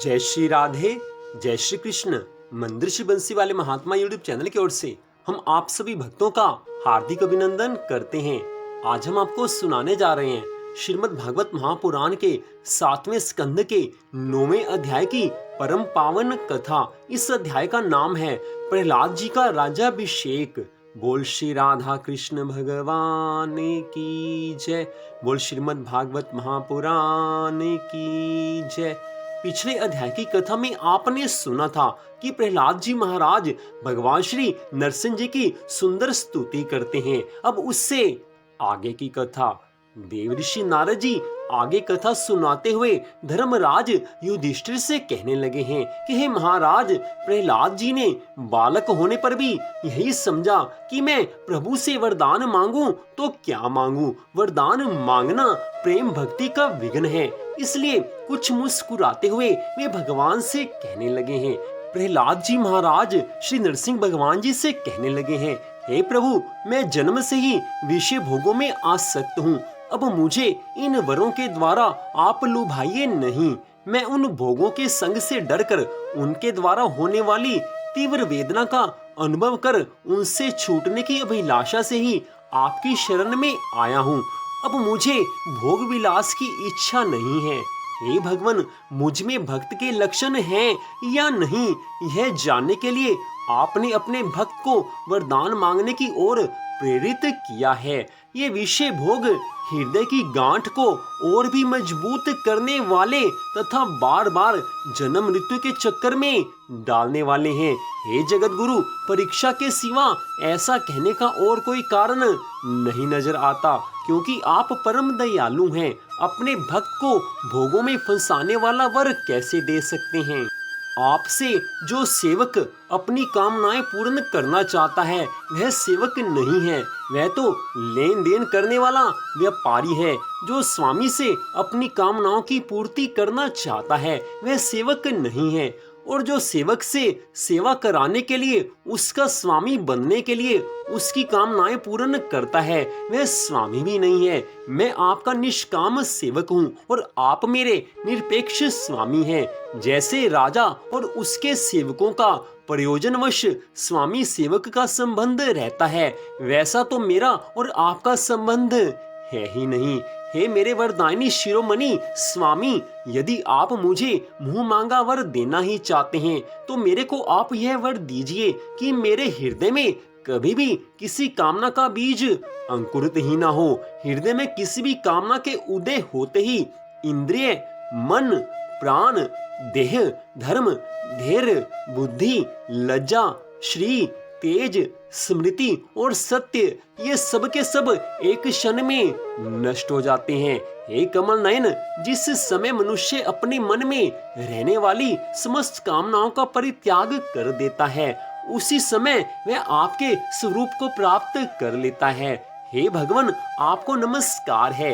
जय श्री राधे, जय श्री कृष्ण। मंदिर श्री बंसी वाले महात्मा यूट्यूब चैनल की ओर से हम आप सभी भक्तों का हार्दिक अभिनंदन करते हैं। आज हम आपको सुनाने जा रहे हैं श्रीमद् भागवत महापुराण के 7वें स्कंद के 9वें अध्याय की परम पावन कथा। इस अध्याय का नाम है प्रहलाद जी का राज्याभिषेक। बोल श्री राधा कृष्ण भगवान की जय। बोल श्रीमद् भागवत महापुराण की जय। पिछले अध्याय की कथा में आपने सुना था कि प्रहलाद जी महाराज भगवान श्री नरसिंह जी की सुंदर स्तुति करते हैं। अब उससे आगे की कथा देवऋषि नारद जी आगे कथा सुनाते हुए धर्मराज युधिष्ठिर से कहने लगे हैं कि हे महाराज, प्रहलाद जी ने बालक होने पर भी यही समझा कि मैं प्रभु से वरदान मांगूं तो क्या मांगूं। वरदान मांगना प्रेम भक्ति का विघ्न है। इसलिए कुछ मुस्कुराते हुए वे भगवान से कहने लगे हैं। प्रहलाद जी महाराज श्री नरसिंह भगवान जी से कहने लगे हैं, हे प्रभु, मैं जन्म से ही विषय भोगों में आसक्त हूँ। अब मुझे इन वरों के द्वारा आप लुभाइए नहीं। मैं उन भोगों के संग से डरकर उनके द्वारा होने वाली तीव्र वेदना का अनुभव कर उनसे छूटने की अभिलाषा से ही आपकी शरण में आया हूँ। अब मुझे भोग विलास की इच्छा नहीं है। हे भगवान, मुझ में भक्त के लक्षण हैं या नहीं, यह जानने के लिए आपने अपने भक्त को वरदान मांगने की ओर प्रेरित किया है। ये विषय भोग हृदय की गांठ को और भी मजबूत करने वाले तथा बार बार जन्म मृत्यु के चक्कर में डालने वाले हैं। हे जगत गुरु, परीक्षा के सिवा ऐसा कहने का और कोई कारण नहीं नजर आता, क्योंकि आप परम दयालु हैं। अपने भक्त को भोगों में फंसाने वाला वर कैसे दे सकते हैं। आपसे जो सेवक अपनी कामनाएं पूर्ण करना चाहता है वह सेवक नहीं है, वह तो लेन देन करने वाला व्यापारी है। जो स्वामी से अपनी कामनाओं की पूर्ति करना चाहता है वह सेवक नहीं है, और जो सेवक से सेवा कराने के लिए उसका स्वामी बनने के लिए उसकी कामनाएं पूर्ण करता है वह स्वामी भी नहीं है। मैं आपका निष्काम सेवक हूँ और आप मेरे निरपेक्ष स्वामी हैं। जैसे राजा और उसके सेवकों का प्रयोजनवश स्वामी सेवक का संबंध रहता है, वैसा तो मेरा और आपका संबंध है ही नहीं। हे मेरे वरदायनी शिरोमणि स्वामी, यदि आप मुझे मुंह मांगा वर देना ही चाहते हैं तो मेरे को आप यह वर दीजिए कि मेरे हृदय में कभी भी किसी कामना का बीज अंकुरित ही ना हो। हृदय में किसी भी कामना के उदय होते ही इंद्रिय, मन, प्राण, देह, धर्म, धैर्य, बुद्धि, लज्जा, श्री, तेज, स्मृति और सत्य, ये सब के सब एक क्षण में नष्ट हो जाते हैं। हे कमल नयन, जिस समय मनुष्य अपने मन में रहने वाली समस्त कामनाओं का परित्याग कर देता है, उसी समय वह आपके स्वरूप को प्राप्त कर लेता है। हे भगवान, आपको नमस्कार है।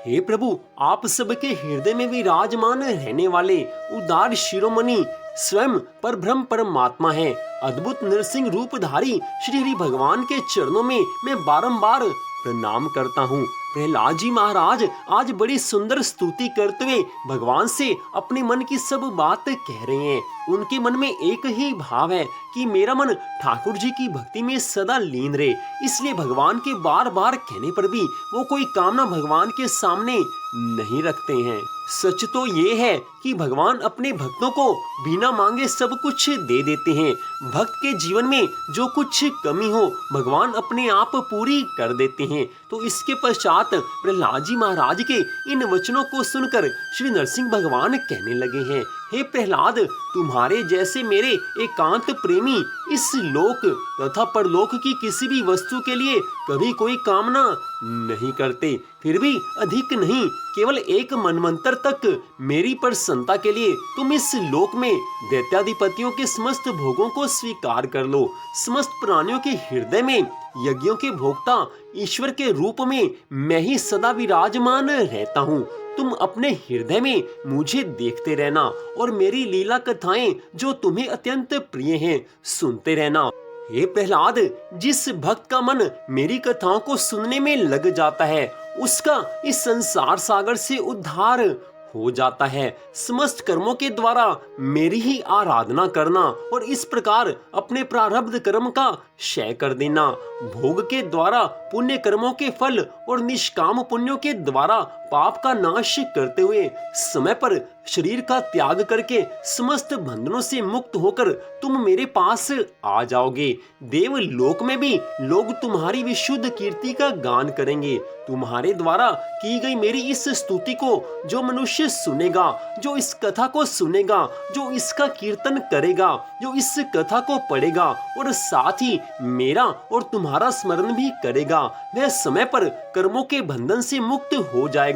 हे प्रभु, आप सबके हृदय में विराजमान रहने वाले उदार शिरोमणि स्वयं परब्रह्म परमात्मा है। अद्भुत नरसिंह रूपधारी श्री हरि भगवान के चरणों में मैं बारंबार प्रणाम करता हूँ। प्रहलाद जी महाराज आज बड़ी सुंदर स्तुति करते हुए भगवान से अपने मन की सब बात कह रहे हैं। उनके मन में एक ही भाव है कि मेरा मन ठाकुर जी की भक्ति में सदा लीन रहे। इसलिए भगवान के बार बार कहने पर भी वो कोई कामना भगवान के सामने नहीं रखते हैं। सच तो ये है कि भगवान अपने भक्तों को बिना मांगे सब कुछ दे देते हैं। भक्त के जीवन में जो कुछ कमी हो भगवान अपने आप पूरी कर देते हैं। तो इसके पश्चात प्रहलाद जी महाराज के इन वचनों को सुनकर श्री नरसिंह भगवान कहने लगे हैं, हे प्रहलाद, तुम्हारे जैसे मेरे एकांत प्रेमी इस लोक तथा परलोक की किसी भी वस्तु के लिए कभी कोई कामना नहीं करते। फिर भी अधिक नहीं, केवल एक मनवंतर तक मेरी प्रसन्नता के लिए तुम इस लोक में दैत्याधिपतियों के समस्त भोगों को स्वीकार कर लो। समस्त प्राणियों के हृदय में यज्ञों के भोक्ता ईश्वर के रूप में मैं ही सदा विराजमान रहता हूँ। तुम अपने हृदय में मुझे देखते रहना और मेरी लीला कथाएं जो तुम्हें अत्यंत प्रिय हैं सुनते रहना। हे प्रहलाद, जिस भक्त का मन मेरी कथाओं को सुनने में लग जाता है उसका इस संसार सागर से उद्धार हो जाता है। समस्त कर्मों के द्वारा मेरी ही आराधना करना और इस प्रकार अपने प्रारब्ध कर्म का क्षय कर देना, भोग के द्वारा पुण्य कर्मों के फल और निष्काम पुण्यों के द्वारा पाप का नाश करते हुए समय पर शरीर का त्याग करके समस्त बंधनों से मुक्त होकर तुम मेरे पास आ जाओगे। देवलोक में भी लोग तुम्हारी विशुद्ध कीर्ति का गान करेंगे। तुम्हारे द्वारा की गई मेरी इस स्तुति को जो मनुष्य सुनेगा, जो इस कथा को सुनेगा, जो इसका कीर्तन करेगा, जो इस कथा को पढ़ेगा और साथ ही मेरा और तुम्हारा स्मरण भी करेगा, वह समय पर कर्मों के बंधन से मुक्त हो जाएगा।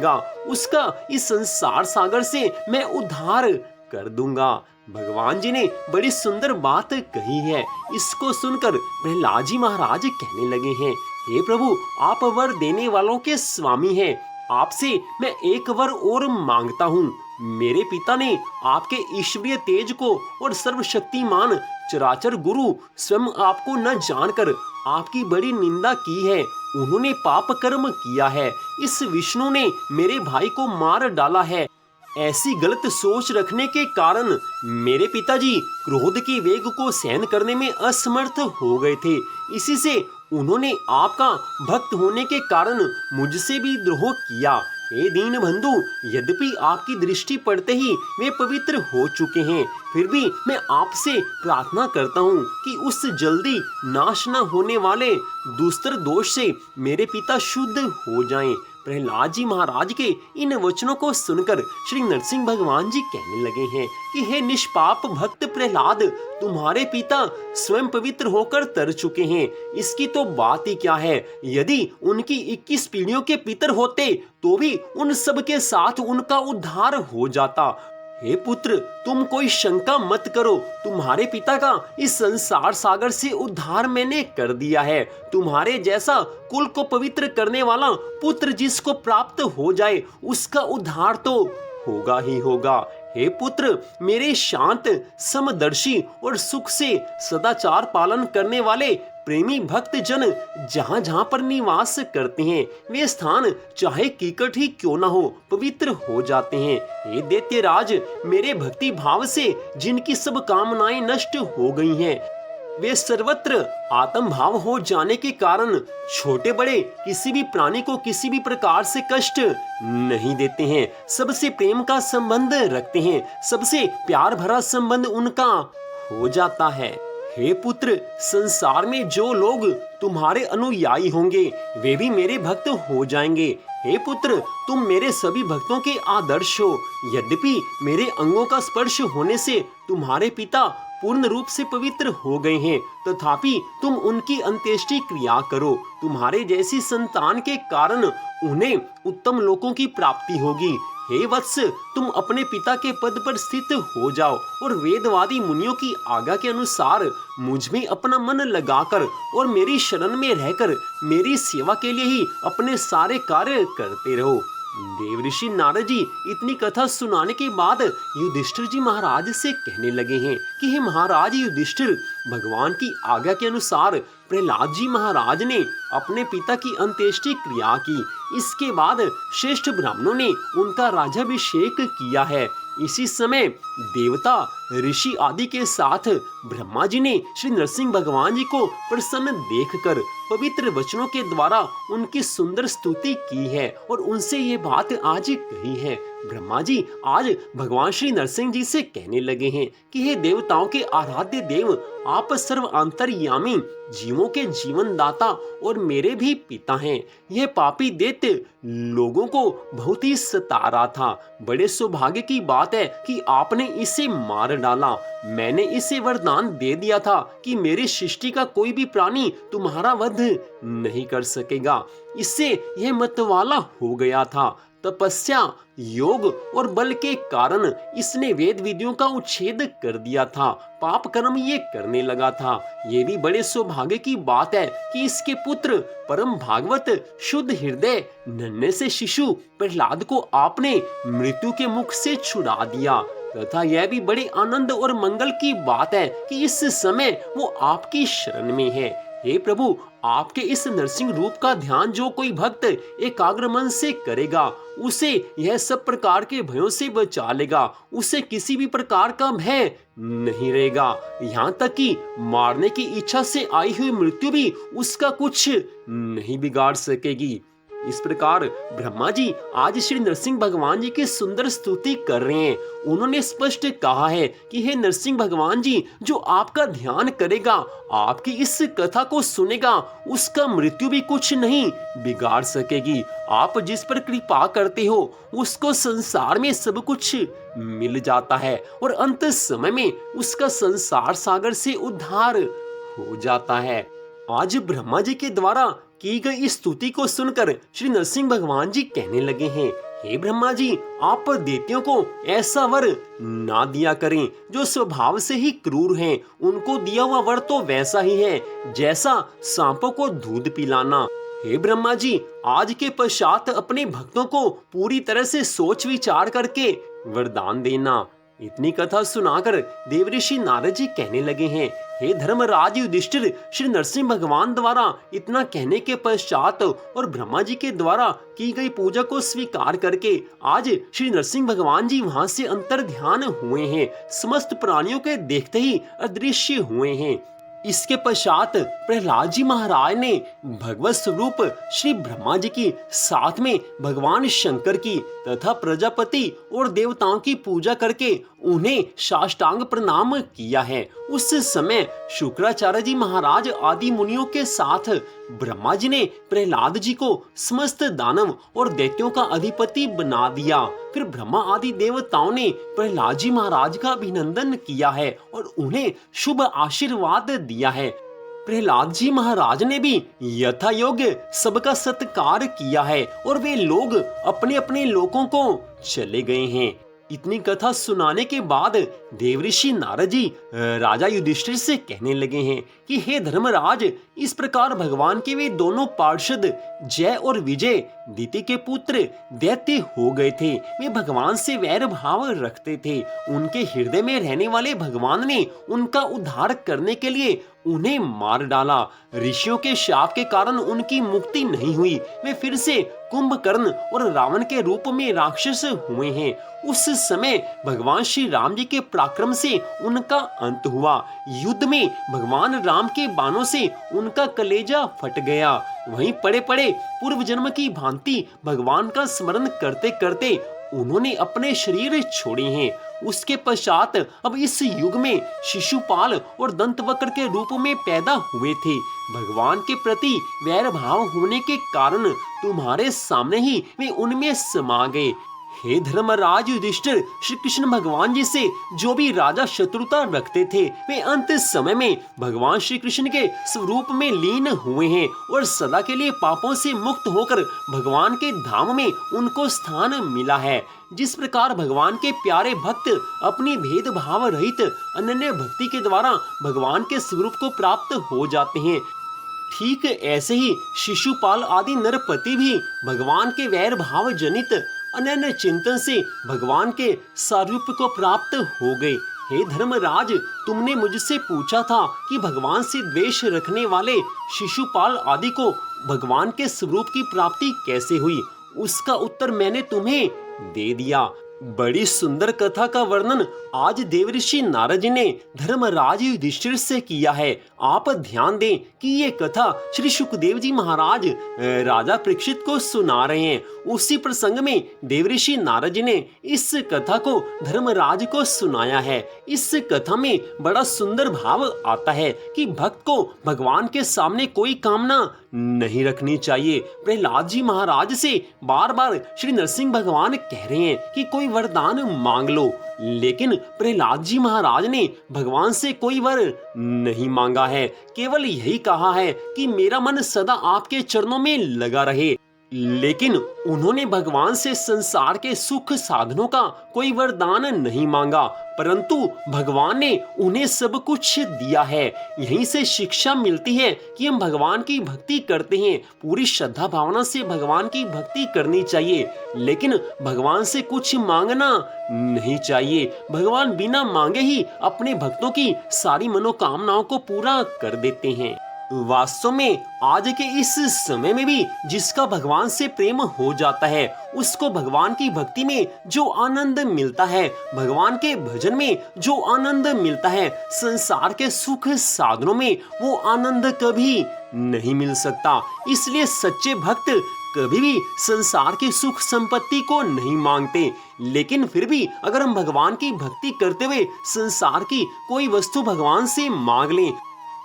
उसका इस संसार सागर से मैं उद्धार कर दूंगा। भगवान जी ने बड़ी सुंदर बात कही है। इसको सुनकर प्रहलाद जी महाराज कहने लगे हैं, हे प्रभु, आप वर देने वालों के स्वामी हैं। आपसे मैं एक वर और मांगता हूँ। मेरे पिता ने आपके ईश्वरीय तेज को और सर्वशक्तिमान चराचर गुरु स्वयं आपको न जानकर आपकी बड़ी निंदा की है। उन्होंने पाप कर्म किया है। इस विष्णु ने मेरे भाई को मार डाला है। ऐसी गलत सोच रखने के कारण मेरे पिताजी क्रोध के वेग को सहन करने में असमर्थ हो गए थे। इसी से उन्होंने आपका भक्त होने के कारण मुझसे भी द्रोह किया। हे दीन बंधु, यद्यपि आपकी दृष्टि पड़ते ही वे पवित्र हो चुके हैं, फिर भी मैं आपसे प्रार्थना करता हूँ कि उस जल्दी नाश न होने वाले दुस्तर दोष से मेरे पिता शुद्ध हो जाएं। प्रहलाद जी महाराज के इन वचनों को सुनकर श्री नरसिंह भगवान जी कहने लगे हैं कि हे निष्पाप भक्त प्रहलाद, तुम्हारे पिता स्वयं पवित्र होकर तर चुके हैं। इसकी तो बात ही क्या है। यदि उनकी 21 पीढ़ियों के पितर होते तो भी उन सब के साथ उनका उद्धार हो जाता। हे पुत्र, तुम कोई शंका मत करो। तुम्हारे पिता का इस संसार सागर से उद्धार मैंने कर दिया है। तुम्हारे जैसा कुल को पवित्र करने वाला पुत्र जिसको प्राप्त हो जाए, उसका उद्धार तो होगा ही होगा। हे पुत्र, मेरे शांत, समदर्शी और सुख से सदाचार पालन करने वाले प्रेमी भक्त जन जहाँ जहाँ पर निवास करते हैं, वे स्थान चाहे कीकट ही क्यों न हो, पवित्र हो जाते हैं। हे दैत्यराज, मेरे भक्ति भाव से जिनकी सब कामनाएं नष्ट हो गई हैं, वे सर्वत्र आत्म भाव हो जाने के कारण छोटे बड़े किसी भी प्राणी को किसी भी प्रकार से कष्ट नहीं देते हैं। सबसे प्रेम का संबंध रखते हैं। सबसे प्यार भरा संबंध उनका हो जाता है। हे पुत्र, संसार में जो लोग तुम्हारे अनुयायी होंगे वे भी मेरे भक्त हो जाएंगे। हे पुत्र, तुम मेरे सभी भक्तों के आदर्श हो। यद्यपि मेरे अंगों का स्पर्श होने से तुम्हारे पिता पूर्ण रूप से पवित्र हो गए हैं, तथापि तुम उनकी अंत्येष्टि क्रिया करो। तुम्हारे जैसी संतान के कारण उन्हें उत्तम लोकों की प्राप्ति होगी। हे वत्स, तुम अपने पिता के पद पर स्थित हो जाओ और वेदवादी मुनियों की आज्ञा के अनुसार मुझ में अपना मन लगाकर और मेरी शरण में रहकर मेरी सेवा के लिए ही अपने सारे कार्य करते रहो। देवऋषि नारद जी इतनी कथा सुनाने के बाद युधिष्ठिर जी महाराज से कहने लगे हैं कि हे महाराज युधिष्ठिर, भगवान की आज्ञा के अनुसार प्रहलाद जी महाराज ने अपने पिता की अंत्येष्टि क्रिया की। इसके बाद श्रेष्ठ ब्राह्मणों ने उनका राज्याभिषेक किया है। इसी समय देवता, ऋषि आदि के साथ ब्रह्मा जी ने श्री नरसिंह भगवान जी को प्रसन्न देखकर पवित्र वचनों के द्वारा उनकी सुंदर स्तुति की है और उनसे ये बात आज कही है। ब्रह्मा जी आज भगवान श्री नरसिंह जी से कहने लगे हैं कि हे देवताओं के आराध्य देव, आप सर्व अंतर्यामी, जीवों के जीवन दाता और मेरे भी पिता हैं। यह पापी दैत्य लोगों को बहुत ही सता रहा था। बड़े सौभाग्य की बात है कि आपने इसे मार डाला। मैंने इसे वरदान दे दिया था कि मेरी सृष्टि का कोई भी प्राणी तुम्हारा वध नहीं कर सकेगा। इससे यह मतवाला हो गया था। तपस्या, योग और बल के कारण इसने वेद विधियों का उच्छेद कर दिया था। पाप कर्म ये करने लगा था। ये भी बड़े सौभाग्य की बात है कि इसके पुत्र परम भागवत, शुद्ध हृदय, नन्हे से शिशु प्रहलाद को आपने मृत्यु के मुख से छुड़ा दिया। तथा यह भी बड़े आनंद और मंगल की बात है कि इस समय वो आपकी शरण में है। हे प्रभु, आपके इस नरसिंह रूप का ध्यान जो कोई भक्त एकाग्र मन से करेगा, उसे यह सब प्रकार के भयों से बचा लेगा। उसे किसी भी प्रकार का भय नहीं रहेगा। यहाँ तक कि मारने की इच्छा से आई हुई मृत्यु भी उसका कुछ नहीं बिगाड़ सकेगी। इस प्रकार ब्रह्मा जी आज श्री नरसिंह भगवान जी की सुंदर स्तुति कर रहे हैं। उन्होंने स्पष्ट कहा है कि हे नरसिंह भगवान जी, जो आपका ध्यान करेगा, आपकी इस कथा को सुनेगा, उसका मृत्यु भी कुछ नहीं बिगाड़ सकेगी। आप जिस पर कृपा करते हो उसको संसार में सब कुछ मिल जाता है और अंत समय में उसका संसार सागर से उद्धार हो जाता है। आज ब्रह्मा जी के द्वारा की गई इस स्तुति को सुनकर श्री नरसिंह भगवान जी कहने लगे हैं, हे ब्रह्मा जी, आप दैत्यों को ऐसा वर ना दिया करें जो स्वभाव से ही क्रूर हैं। उनको दिया हुआ वर तो वैसा ही है जैसा सांपों को दूध पिलाना। हे ब्रह्मा जी, आज के पश्चात अपने भक्तों को पूरी तरह से सोच विचार करके वरदान देना। इतनी कथा सुनाकर देवऋषि नारद जी कहने लगे हैं, हे धर्मराज युधिष्ठिर, श्री नरसिंह भगवान द्वारा इतना कहने के पश्चात और ब्रह्मा जी के द्वारा की गई पूजा को स्वीकार करके आज श्री नरसिंह भगवान जी वहां से अंतर ध्यान हुए हैं। समस्त प्राणियों के देखते ही अदृश्य हुए हैं। इसके पश्चात प्रहलाद जी महाराज ने भगवत स्वरूप श्री ब्रह्मा जी की साथ में भगवान शंकर की तथा प्रजापति और देवताओं की पूजा करके उन्हें साष्टांग प्रणाम किया है। उस समय शुक्राचार्य जी महाराज आदि मुनियों के साथ ब्रह्मा जी ने प्रहलाद जी को समस्त दानव और दैत्यों का अधिपति बना दिया। फिर ब्रह्मा आदि देवताओं ने प्रहलाद जी महाराज का अभिनंदन किया है और उन्हें शुभ आशीर्वाद दिया है। प्रहलाद जी महाराज ने भी यथा योग्य सबका सत्कार किया है और वे लोग अपने अपने लोकों को चले गए हैं। इतनी कथा सुनाने के बाद देवऋषि नारद जी राजा युधिष्ठिर से कहने लगे हैं कि हे धर्मराज, इस प्रकार भगवान के वे दोनों पार्षद जय और विजय दिति के पुत्र दैत्य हो गए थे। वे भगवान से वैर भाव रखते थे। उनके हृदय में रहने वाले भगवान ने उनका उद्धार करने के लिए उन्हें मार डाला। ऋषियों के शाप के कारण उनकी मुक्ति नहीं हुई। वे फिर से कुंभकर्ण और रावण के रूप में राक्षस हुए हैं। उस समय भगवान श्री राम जी के पराक्रम से उनका अंत हुआ। युद्ध में भगवान राम के बाणों से उनका कलेजा फट गया। वहीं पड़े पड़े पूर्व जन्म की भांति भगवान का स्मरण करते करते उन्होंने अपने शरीर छोड़े हैं। उसके पश्चात अब इस युग में शिशुपाल और दंतवक्र के रूप में पैदा हुए थे। भगवान के प्रति वैर भाव होने के कारण तुम्हारे सामने ही वे उनमें समा गए। हे धर्मराज युधिष्ठिर, श्री कृष्ण भगवान जी से जो भी राजा शत्रुता रखते थे, वे अंत समय में भगवान श्री कृष्ण के स्वरूप में लीन हुए हैं और सदा के लिए पापों से मुक्त होकर भगवान के धाम में उनको स्थान मिला है। जिस प्रकार भगवान के प्यारे भक्त अपनी भेदभाव रहित अनन्य भक्ति के द्वारा भगवान के स्वरूप को प्राप्त हो जाते हैं, ठीक ऐसे ही शिशुपाल आदि नरपति भी भगवान के वैर भाव जनित अनन्य चिंतन से भगवान के सारूप को प्राप्त हो गए। हे धर्मराज, तुमने मुझसे पूछा था कि भगवान से द्वेष रखने वाले शिशुपाल आदि को भगवान के स्वरूप की प्राप्ति कैसे हुई। उसका उत्तर मैंने तुम्हें दे दिया। बड़ी सुंदर कथा का वर्णन आज देवऋषि नारद जी ने धर्मराज युधिष्ठिर से किया है। आप ध्यान दें कि ये कथा श्री सुखदेव जी महाराज राजा परीक्षित को सुना रहे हैं। उसी प्रसंग में देवऋषि नारद जी ने इस कथा को धर्मराज को सुनाया है। इस कथा में बड़ा सुंदर भाव आता है कि भक्त को भगवान के सामने कोई कामना नहीं रखनी चाहिए। प्रहलाद जी महाराज से बार बार श्री नरसिंह भगवान कह रहे हैं कि कोई वरदान मांग लो, लेकिन प्रहलाद जी महाराज ने भगवान से कोई वर नहीं मांगा है। केवल यही कहा है कि मेरा मन सदा आपके चरणों में लगा रहे। लेकिन उन्होंने भगवान से संसार के सुख साधनों का कोई वरदान नहीं मांगा, परंतु भगवान ने उन्हें सब कुछ दिया है। यहीं से शिक्षा मिलती है कि हम भगवान की भक्ति करते हैं, पूरी श्रद्धा भावना से भगवान की भक्ति करनी चाहिए, लेकिन भगवान से कुछ मांगना नहीं चाहिए। भगवान बिना मांगे ही अपने भक्तों की सारी मनोकामनाओं को पूरा कर देते हैं। वास्तव में आज के इस समय में भी जिसका भगवान से प्रेम हो जाता है, उसको भगवान की भक्ति में जो आनंद मिलता है, भगवान के भजन में जो आनंद मिलता है, संसार के सुख साधनों में वो आनंद कभी नहीं मिल सकता। इसलिए सच्चे भक्त कभी भी संसार की सुख संपत्ति को नहीं मांगते, लेकिन फिर भी अगर हम भगवान की भक्ति करते हुए संसार की कोई वस्तु भगवान से मांग लें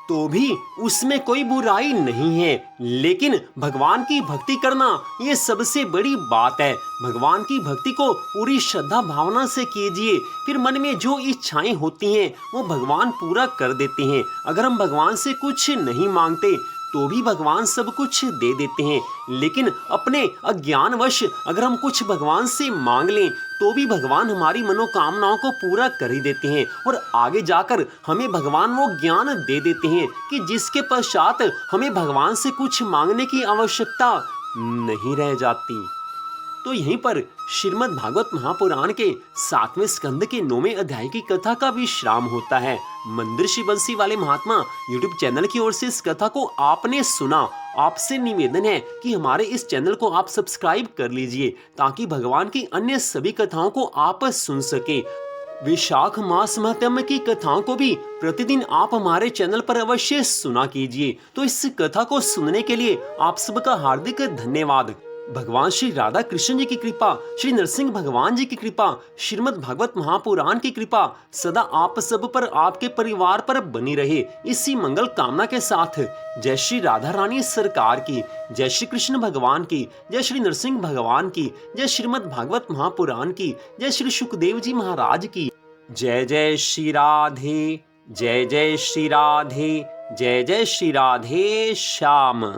तो भी उसमें कोई बुराई नहीं है। लेकिन भगवान की भक्ति करना ये सबसे बड़ी बात है। भगवान की भक्ति को पूरी श्रद्धा भावना से कीजिए, फिर मन में जो इच्छाएं होती हैं वो भगवान पूरा कर देते हैं। अगर हम भगवान से कुछ नहीं मांगते तो भी भगवान सब कुछ दे देते हैं, लेकिन अपने अज्ञानवश अगर हम कुछ भगवान से मांग लें तो भी भगवान हमारी मनोकामनाओं को पूरा कर ही देते हैं और आगे जाकर हमें भगवान वो ज्ञान दे देते हैं कि जिसके पश्चात हमें भगवान से कुछ मांगने की आवश्यकता नहीं रह जाती। तो यहीं पर श्रीमद् भागवत महापुराण के 7वें स्कंद के 9वें अध्याय की कथा का विश्राम होता है। मंदिर श्री बंसी वाले महात्मा यूट्यूब चैनल की ओर से इस कथा को आपने सुना। आपसे निवेदन है कि हमारे इस चैनल को आप सब्सक्राइब कर लीजिए ताकि भगवान की अन्य सभी कथाओं को आप सुन सके। विशाख मास महात्म्य की कथाओं को भी प्रतिदिन आप हमारे चैनल पर अवश्य सुना कीजिए। तो इस कथा को सुनने के लिए आप सबका हार्दिक धन्यवाद। भगवान श्री राधा कृष्ण जी की कृपा, श्री नरसिंह भगवान जी की कृपा, श्रीमद् भागवत महापुराण की कृपा सदा आप सब पर, आपके परिवार पर बनी रहे, इसी मंगल कामना के साथ जय श्री राधा रानी सरकार की, जय श्री कृष्ण भगवान की, जय श्री नरसिंह भगवान की, जय श्रीमद् भागवत महापुराण की, जय श्री सुखदेव जी महाराज की। जय जय श्री राधे, जय जय श्री राधे, जय जय श्री राधे श्याम।